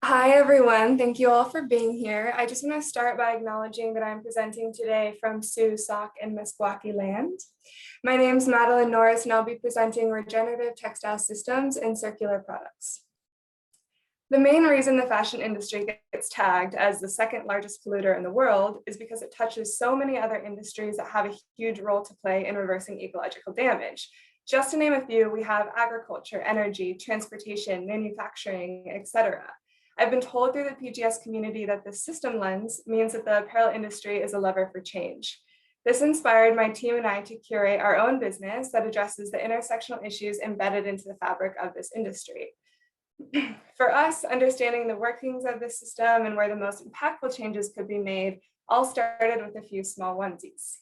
Hi, everyone. Thank you all for being here. I just want to start by acknowledging that I'm presenting today from Sioux, Sauk, and Meskwaki land. My name is Madeline Norris, and I'll be presenting regenerative textile systems and circular products. The main reason the fashion industry gets tagged as the second largest polluter in the world is because it touches so many other industries that have a huge role to play in reversing ecological damage. Just to name a few, we have agriculture, energy, transportation, manufacturing, etc. I've been told through the PGS community that the system lens means that the apparel industry is a lever for change. This inspired my team and I to curate our own business that addresses the intersectional issues embedded into the fabric of this industry. For us, understanding the workings of the system and where the most impactful changes could be made all started with a few small onesies.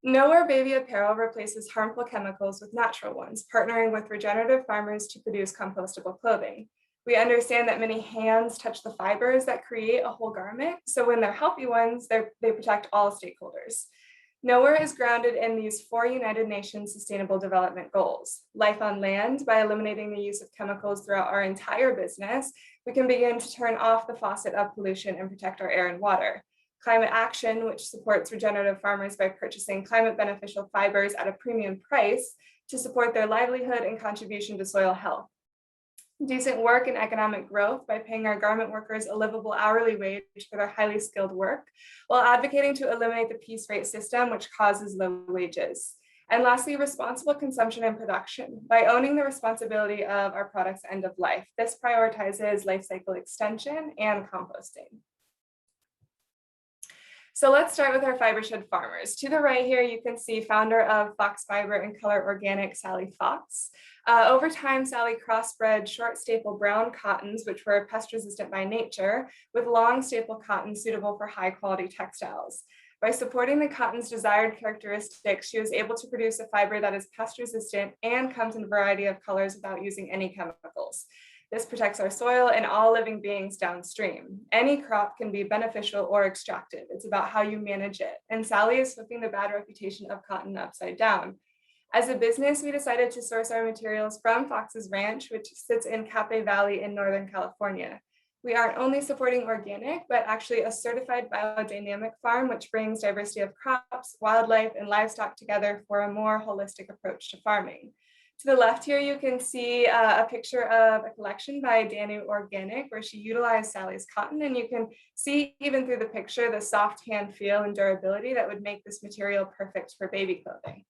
Nowhere Baby Apparel replaces harmful chemicals with natural ones, partnering with regenerative farmers to produce compostable clothing. We understand that many hands touch the fibers that create a whole garment, so when they're healthy ones, they protect all stakeholders. Nowhere is grounded in these 4 United Nations Sustainable Development Goals. Life on land, by eliminating the use of chemicals throughout our entire business, we can begin to turn off the faucet of pollution and protect our air and water. Climate action, which supports regenerative farmers by purchasing climate beneficial fibers at a premium price to support their livelihood and contribution to soil health. Decent work and economic growth by paying our garment workers a livable hourly wage for their highly skilled work, while advocating to eliminate the piece rate system, which causes low wages. And lastly, responsible consumption and production by owning the responsibility of our product's end of life. This prioritizes life cycle extension and composting. So let's start with our fiber shed farmers. To the right here, you can see founder of Fox Fiber and Color Organic, Sally Fox. Over time, Sally crossbred short staple brown cottons, which were pest resistant by nature, with long staple cotton suitable for high quality textiles. By supporting the cotton's desired characteristics, she was able to produce a fiber that is pest resistant and comes in a variety of colors without using any chemicals. This protects our soil and all living beings downstream. Any crop can be beneficial or extractive. It's about how you manage it. And Sally is flipping the bad reputation of cotton upside down. As a business, we decided to source our materials from Fox's Ranch, which sits in Cape Valley in Northern California. We aren't only supporting organic, but actually a certified biodynamic farm, which brings diversity of crops, wildlife, and livestock together for a more holistic approach to farming. To the left here, you can see a picture of a collection by Danu Organic, where she utilized Sally's cotton, and you can see even through the picture the soft hand feel and durability that would make this material perfect for baby clothing.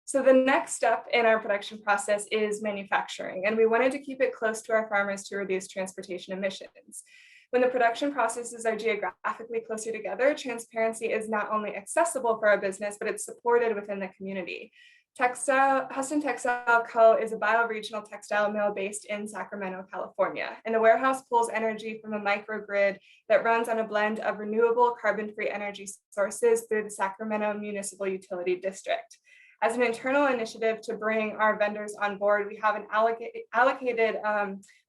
So the next step in our production process is manufacturing, and we wanted to keep it close to our farmers to reduce transportation emissions. When the production processes are geographically closer together, transparency is not only accessible for our business, but it's supported within the community. Huston Textile Co. is a bioregional textile mill based in Sacramento, California, and the warehouse pulls energy from a microgrid that runs on a blend of renewable carbon-free energy sources through the Sacramento Municipal Utility District. As an internal initiative to bring our vendors on board, we have an allocated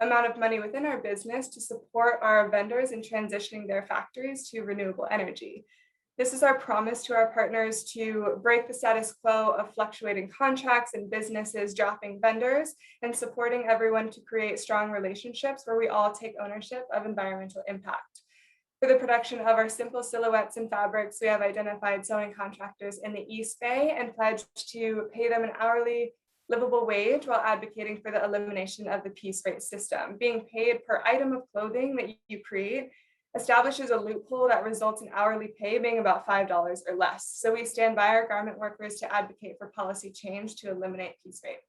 amount of money within our business to support our vendors in transitioning their factories to renewable energy. This is our promise to our partners to break the status quo of fluctuating contracts and businesses dropping vendors, and supporting everyone to create strong relationships where we all take ownership of environmental impact. For the production of our simple silhouettes and fabrics, we have identified sewing contractors in the East Bay and pledged to pay them an hourly livable wage while advocating for the elimination of the piece rate system. Being paid per item of clothing that you create establishes a loophole that results in hourly pay being about $5 or less. So we stand by our garment workers to advocate for policy change to eliminate piece rate.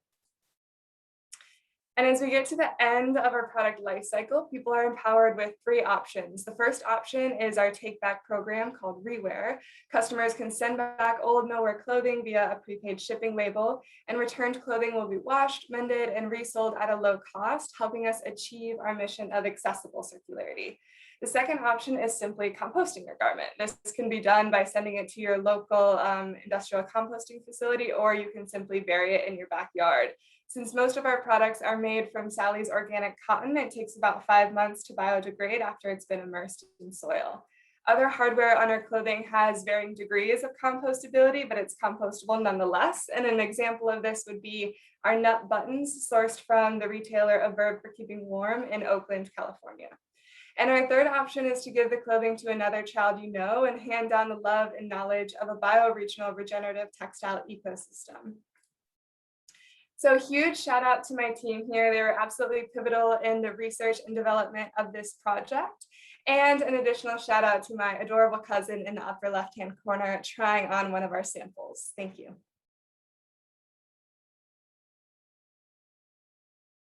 And as we get to the end of our product life cycle, people are empowered with 3 options. The first option is our take back program called Rewear. Customers can send back old millwear clothing via a prepaid shipping label, and returned clothing will be washed, mended, and resold at a low cost, helping us achieve our mission of accessible circularity. The second option is simply composting your garment. This can be done by sending it to your local industrial composting facility, or you can simply bury it in your backyard. Since most of our products are made from Sally's organic cotton, it takes about 5 months to biodegrade after it's been immersed in soil. Other hardware on our clothing has varying degrees of compostability, but it's compostable nonetheless. And an example of this would be our nut buttons sourced from the retailer A Verb for Keeping Warm in Oakland, California. And our third option is to give the clothing to another child you know and hand down the love and knowledge of a bioregional regenerative textile ecosystem. So a huge shout out to my team here. They were absolutely pivotal in the research and development of this project. And an additional shout out to my adorable cousin in the upper left-hand corner trying on one of our samples. Thank you.